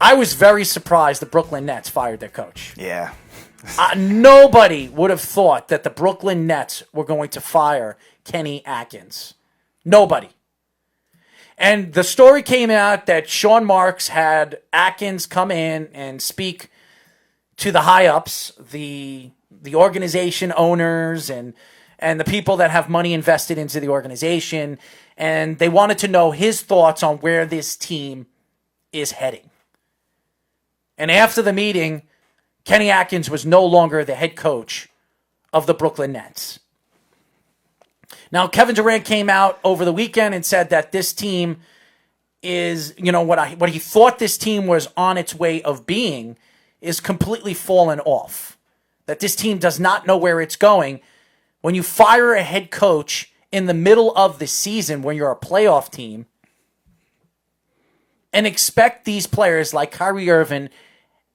I was very surprised the Brooklyn Nets fired their coach. Yeah. Nobody would have thought that the Brooklyn Nets were going to fire Kenny Atkins. Nobody. And the story came out that Sean Marks had Atkins come in and speak to the high-ups, the organization owners and the people that have money invested into the organization, and they wanted to know his thoughts on where this team is heading. And after the meeting, Kenny Atkins was no longer the head coach of the Brooklyn Nets. Now, Kevin Durant came out over the weekend and said that this team is, what he thought this team was on its way of being is completely fallen off. That this team does not know where it's going. When you fire a head coach in the middle of the season when you're a playoff team and expect these players like Kyrie Irving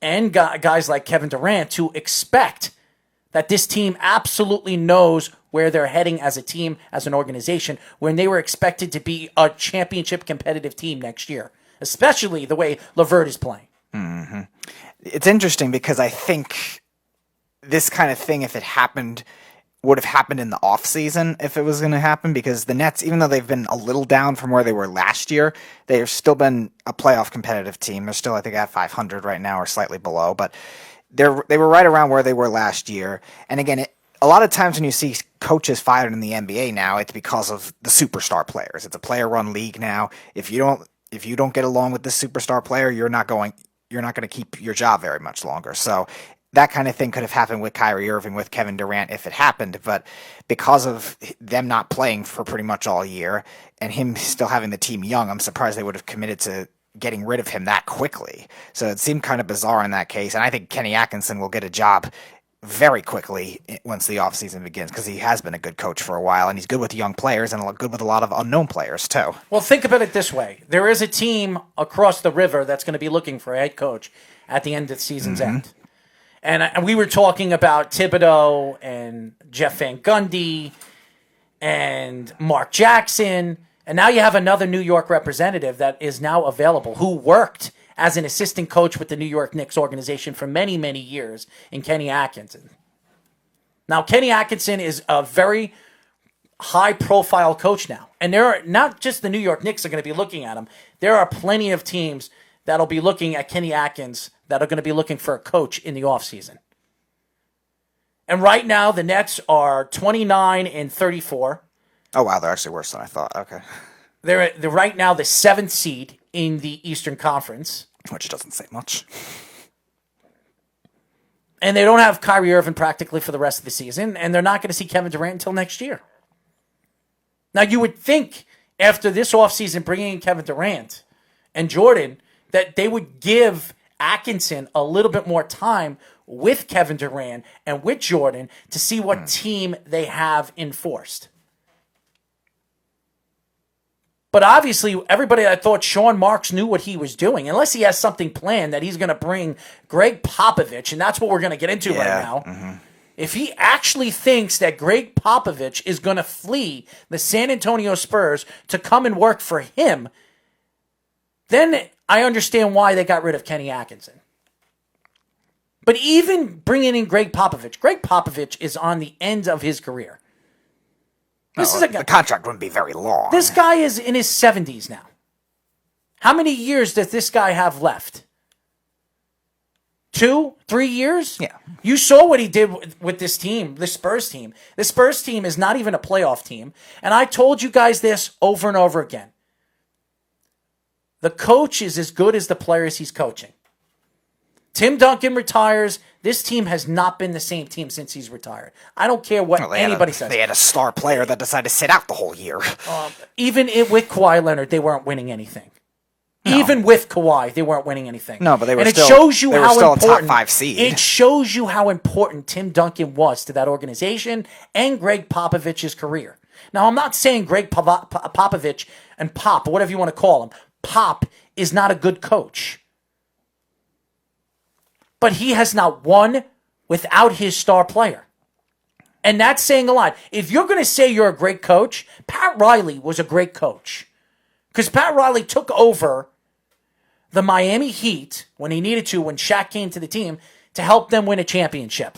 and guys like Kevin Durant to expect that this team absolutely knows where they're heading as a team, as an organization, when they were expected to be a championship competitive team next year, especially the way LaVert is playing. Mm-hmm. It's interesting because I think this kind of thing, if it happened, would have happened in the offseason if it was going to happen, because the Nets, even though they've been a little down from where they were last year, they've still been a playoff competitive team. They're still, I think, at 500 right now or slightly below, but they were right around where they were last year. And again, a lot of times when you see coaches fired in the NBA now, it's because of the superstar players. It's a player-run league now. If you don't get along with this superstar player, you're not going to keep your job very much longer. So that kind of thing could have happened with Kyrie Irving, with Kevin Durant if it happened. But because of them not playing for pretty much all year and him still having the team young, I'm surprised they would have committed to getting rid of him that quickly. So it seemed kind of bizarre in that case. And I think Kenny Atkinson will get a job very quickly once the offseason begins, because he has been a good coach for a while, and he's good with young players and good with a lot of unknown players too. Well, think about it this way. There is a team across the river that's going to be looking for a head coach at the end of the season's end. And we were talking about Thibodeau and Jeff Van Gundy and Mark Jackson, and now you have another New York representative that is now available who worked as an assistant coach with the New York Knicks organization for many, many years in Kenny Atkinson. Now, Kenny Atkinson is a very high-profile coach now. And there are not just the New York Knicks are going to be looking at him. There are plenty of teams that'll be looking at Kenny Atkins that are going to be looking for a coach in the offseason. And right now, the Nets are 29-34. Oh, wow, they're actually worse than I thought. Okay. They're right now the 7th seed in the Eastern Conference. Which doesn't say much. And they don't have Kyrie Irving practically for the rest of the season, and they're not going to see Kevin Durant until next year. Now, you would think after this offseason bringing in Kevin Durant and Jordan that they would give Atkinson a little bit more time with Kevin Durant and with Jordan to see what team they have enforced. But obviously, everybody that thought Sean Marks knew what he was doing, unless he has something planned that he's going to bring Gregg Popovich, and that's what we're going to get into right now. Mm-hmm. If he actually thinks that Gregg Popovich is going to flee the San Antonio Spurs to come and work for him, then I understand why they got rid of Kenny Atkinson. But even bringing in Gregg Popovich is on the end of his career. The contract wouldn't be very long. This guy is in his 70s now. How many years does this guy have left? 2, 3 years? Yeah. You saw what he did with this team, the Spurs team. The Spurs team is not even a playoff team. And I told you guys this over and over again. The coach is as good as the players he's coaching. Tim Duncan retires. This team has not been the same team since he's retired. I don't care what anybody says. They had a star player that decided to sit out the whole year. Even with Kawhi Leonard, they weren't winning anything. No. Even with Kawhi, they weren't winning anything. No, but they were and still, it shows you they how were still important, a top 5 seed. It shows you how important Tim Duncan was to that organization and Gregg Popovich's career. Now, I'm not saying Gregg Popovich and Pop, or whatever you want to call him, Pop is not a good coach. But he has not won without his star player. And that's saying a lot. If you're going to say you're a great coach, Pat Riley was a great coach. Because Pat Riley took over the Miami Heat when he needed to, when Shaq came to the team, to help them win a championship.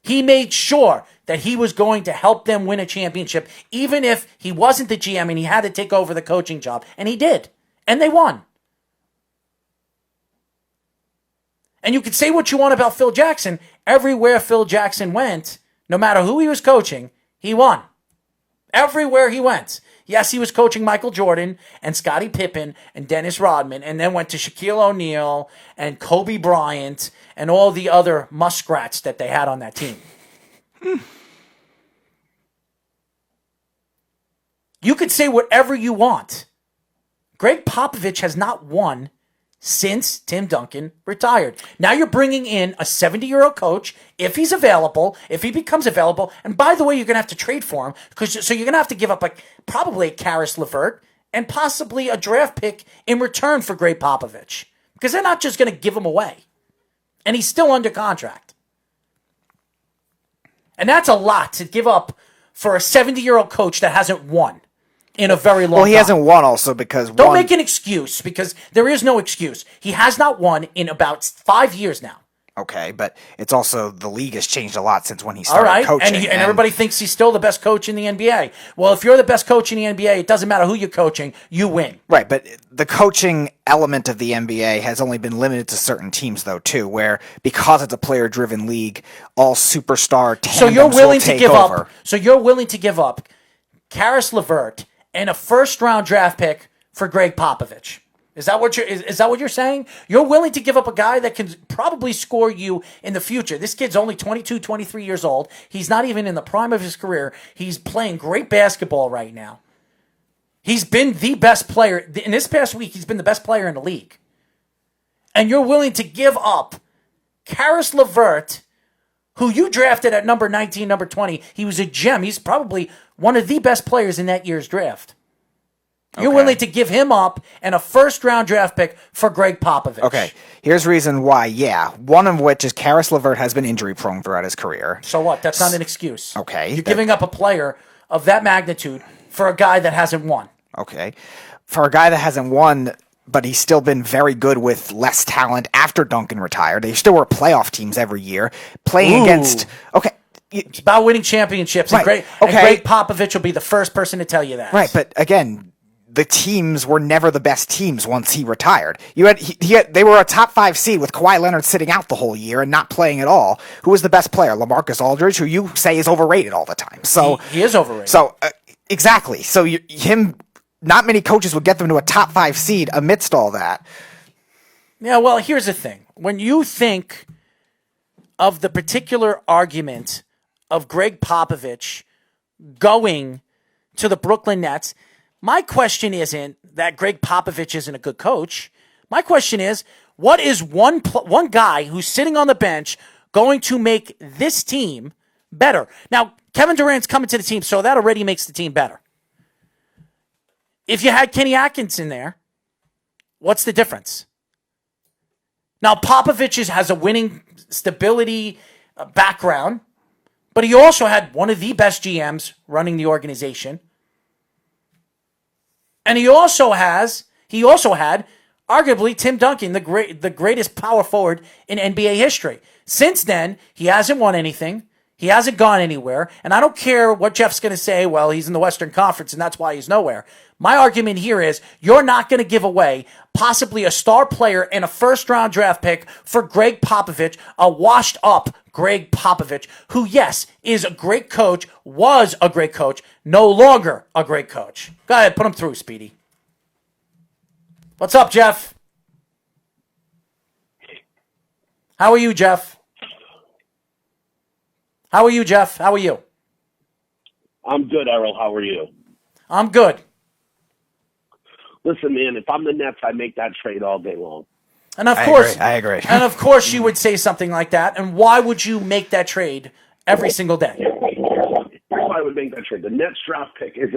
He made sure that he was going to help them win a championship, even if he wasn't the GM and he had to take over the coaching job. And he did. And they won. And you could say what you want about Phil Jackson. Everywhere Phil Jackson went, no matter who he was coaching, he won. Everywhere he went. Yes, he was coaching Michael Jordan and Scottie Pippen and Dennis Rodman, and then went to Shaquille O'Neal and Kobe Bryant and all the other muskrats that they had on that team. You could say whatever you want. Gregg Popovich has not won since Tim Duncan retired. Now you're bringing in a 70-year-old coach, if he's available, if he becomes available. And by the way, you're going to have to trade for him, so you're going to have to give up probably a Caris LaVert and possibly a draft pick in return for Gregg Popovich, because they're not just going to give him away. And he's still under contract. And that's a lot to give up for a 70-year-old coach that hasn't won in a very long time. Well, he hasn't won also because Don't make an excuse, because there is no excuse. He has not won in about 5 years now. Okay, but it's also the league has changed a lot since when he started coaching. And everybody thinks he's still the best coach in the NBA. Well, if you're the best coach in the NBA, it doesn't matter who you're coaching, you win. Right, but the coaching element of the NBA has only been limited to certain teams, though, too, where because it's a player-driven league, all superstar tandems So you're willing will take to give over. up. So you're willing to give up Caris LaVert and a first-round draft pick for Gregg Popovich. Is that what you're saying? You're willing to give up a guy that can probably score you in the future. This kid's only 22, 23 years old. He's not even in the prime of his career. He's playing great basketball right now. He's been the best player. In this past week, he's been the best player in the league. And you're willing to give up Caris LaVert, who you drafted at number 19, number 20. He was a gem. He's probably one of the best players in that year's draft. You're willing to give him up and a first-round draft pick for Gregg Popovich. Okay, here's reason why, yeah. One of which is Caris LaVert has been injury-prone throughout his career. So what? That's not an excuse. Okay. You're giving up a player of that magnitude for a guy that hasn't won. Okay. For a guy that hasn't won, but he's still been very good with less talent after Duncan retired. They still were playoff teams every year. Playing against... Okay. It's about winning championships. Right. And Gregg Popovich will be the first person to tell you that. Right, but again... The teams were never the best teams once he retired. They were a top 5 seed with Kawhi Leonard sitting out the whole year and not playing at all. Who was the best player? LaMarcus Aldridge, who you say is overrated all the time. So he is overrated. So exactly. So not many coaches would get them to a top 5 seed amidst all that. Yeah. Well, here's the thing: when you think of the particular argument of Gregg Popovich going to the Brooklyn Nets. My question isn't that Gregg Popovich isn't a good coach. My question is, what is one guy who's sitting on the bench going to make this team better? Now, Kevin Durant's coming to the team, so that already makes the team better. If you had Kenny Atkinson there, what's the difference? Now, Popovich has a winning stability background, but he also had one of the best GMs running the organization. And he also had arguably Tim Duncan, the greatest power forward in NBA history. Since then, he hasn't won anything. He hasn't gone anywhere. And I don't care what Jeff's going to say, well, he's in the Western Conference and that's why he's nowhere. My argument here is you're not going to give away possibly a star player and a first-round draft pick for Gregg Popovich, a washed-up Gregg Popovich, who, yes, is a great coach, was a great coach, no longer a great coach. Go ahead, put him through, Speedy. What's up, Jeff? How are you, Jeff? How are you, Jeff? How are you? I'm good, Errol. How are you? I'm good. Listen, man, if I'm the Nets, I make that trade all day long. And of course, I agree. And of course, you would say something like that. And why would you make that trade every single day? Here's why I would make that trade. The Nets draft pick is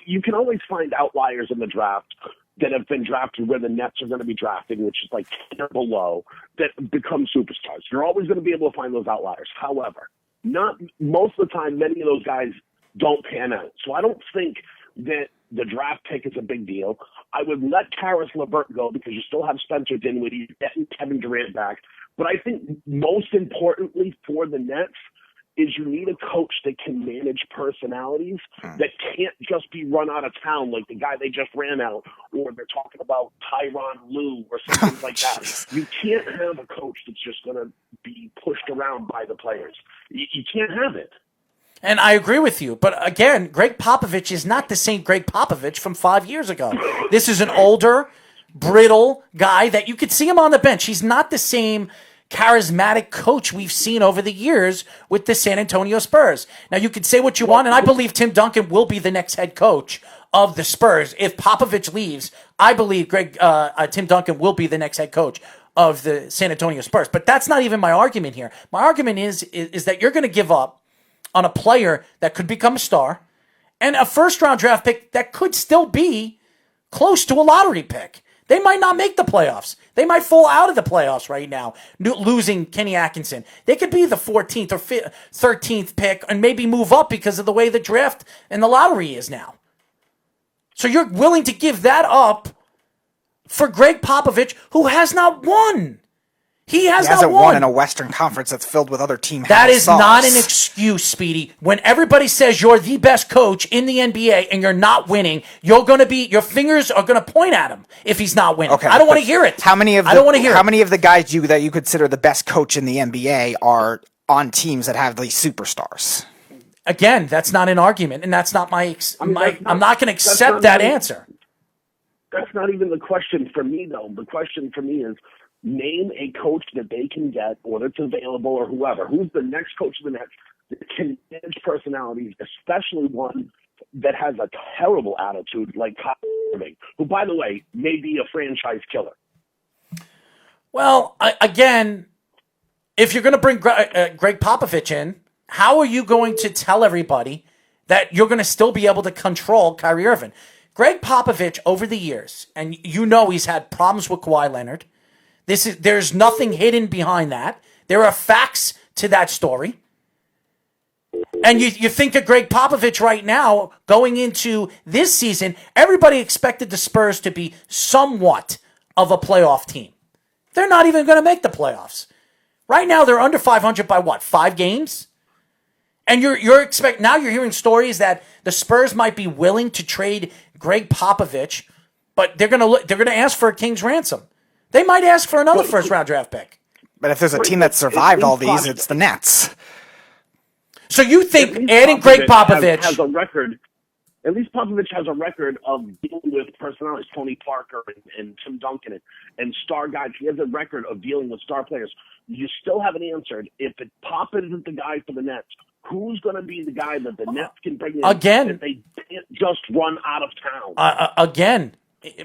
you can always find outliers in the draft that have been drafted where the Nets are going to be drafting, which is like 10 or below, that become superstars. You're always going to be able to find those outliers. However, not most of the time, many of those guys don't pan out. So I don't think that The draft pick is a big deal. I would let Caris LaVert go because you still have Spencer Dinwiddie, getting Kevin Durant back. But I think most importantly for the Nets is you need a coach that can manage personalities that can't just be run out of town like the guy they just ran out, or they're talking about Tyronn Lue or something like that. You can't have a coach that's just going to be pushed around by the players. You can't have it. And I agree with you. But again, Gregg Popovich is not the same Gregg Popovich from 5 years ago. This is an older, brittle guy that you could see him on the bench. He's not the same charismatic coach we've seen over the years with the San Antonio Spurs. Now, you could say what you want, and I believe Tim Duncan will be the next head coach of the Spurs. If Popovich leaves, I believe Tim Duncan will be the next head coach of the San Antonio Spurs. But that's not even my argument here. My argument is that you're going to give up on a player that could become a star and a first-round draft pick that could still be close to a lottery pick. They might not make the playoffs. They might fall out of the playoffs right now, losing Kenny Atkinson. They could be the 14th or 13th pick and maybe move up because of the way the draft and the lottery is now. So you're willing to give that up for Gregg Popovich, who has not won. He hasn't won in a Western Conference that's filled with other teams. That is not an excuse, Speedy. When everybody says you're the best coach in the NBA and you're not winning, your fingers are going to point at him if he's not winning. Okay, I don't want to hear it. How many of the guys that you consider the best coach in the NBA are on teams that have these superstars? Again, that's not an argument, and that's not I'm not going to accept that answer. That's not even the question for me, though. The question for me is, name a coach that they can get, or that's available, or whoever. Who's the next coach of the Nets that can manage personalities, especially one that has a terrible attitude like Kyrie Irving, who, by the way, may be a franchise killer? Well, again, if you're going to bring Gregg Popovich in, how are you going to tell everybody that you're going to still be able to control Kyrie Irving? Gregg Popovich, over the years, and he's had problems with Kawhi Leonard. There's nothing hidden behind that. There are facts to that story. And you think of Gregg Popovich right now, going into this season, everybody expected the Spurs to be somewhat of a playoff team. They're not even going to make the playoffs. Right now, they're under 500 by what, 5 games? And you're hearing stories that the Spurs might be willing to trade Gregg Popovich, but they're going to ask for a king's ransom. They might ask for another first-round draft pick. But if there's a team that survived all these, it's the Nets. So you think adding Gregg Popovich has a record? At least Popovich has a record of dealing with personalities, Tony Parker and Tim Duncan and star guys. He has a record of dealing with star players. You still haven't answered. If Pop isn't the guy for the Nets, who's going to be the guy that the Nets can bring in? Again, that they can't just run out of town. Again.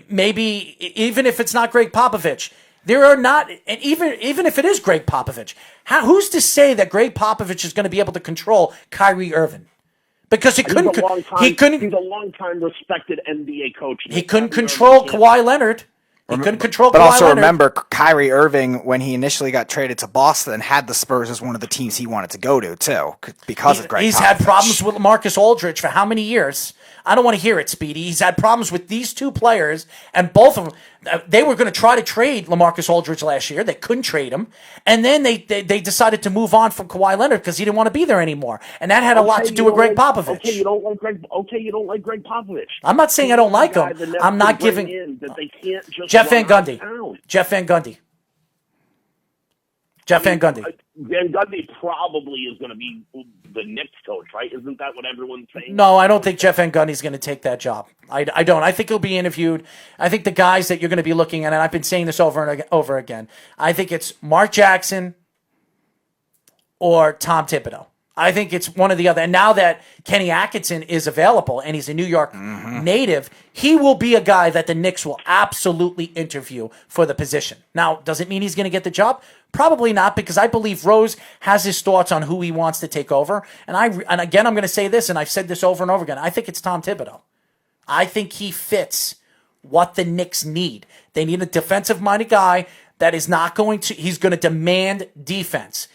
Maybe even if it's not Gregg Popovich, there are not, and even if it is Gregg Popovich, who's to say that Gregg Popovich is going to be able to control Kyrie Irving? Because he couldn't. He's a long-time respected NBA coach. He couldn't control Kawhi Leonard. He couldn't control Kawhi Leonard. But also Leonard. Remember, Kyrie Irving, when he initially got traded to Boston, had the Spurs as one of the teams he wanted to go to, too, because of Gregg Popovich. He's had problems with LaMarcus Aldridge for how many years? I don't want to hear it, Speedy. He's had problems with these two players, and both of them, they were going to try to trade LaMarcus Aldridge last year. They couldn't trade him. And then they decided to move on from Kawhi Leonard because he didn't want to be there anymore. And that had a lot to do with Gregg Popovich. Okay, you don't like Gregg Popovich. I'm not saying I don't like him. I'm not giving Jeff Van Gundy. Jeff Van Gundy. Van Gundy probably is going to be the Knicks coach, right? Isn't that what everyone's saying? No, I don't think Jeff Van Gundy's going to take that job. I don't. I think he'll be interviewed. I think the guys that you're going to be looking at, and I've been saying this over and over again, I think it's Mark Jackson or Tom Thibodeau. I think it's one or the other. And now that Kenny Atkinson is available and he's a New York native, he will be a guy that the Knicks will absolutely interview for the position. Now, does it mean he's going to get the job? Probably not, because I believe Rose has his thoughts on who he wants to take over. And again, I'm going to say this, and I've said this over and over again. I think it's Tom Thibodeau. I think he fits what the Knicks need. They need a defensive-minded guy that is not going to – he's going to demand defense.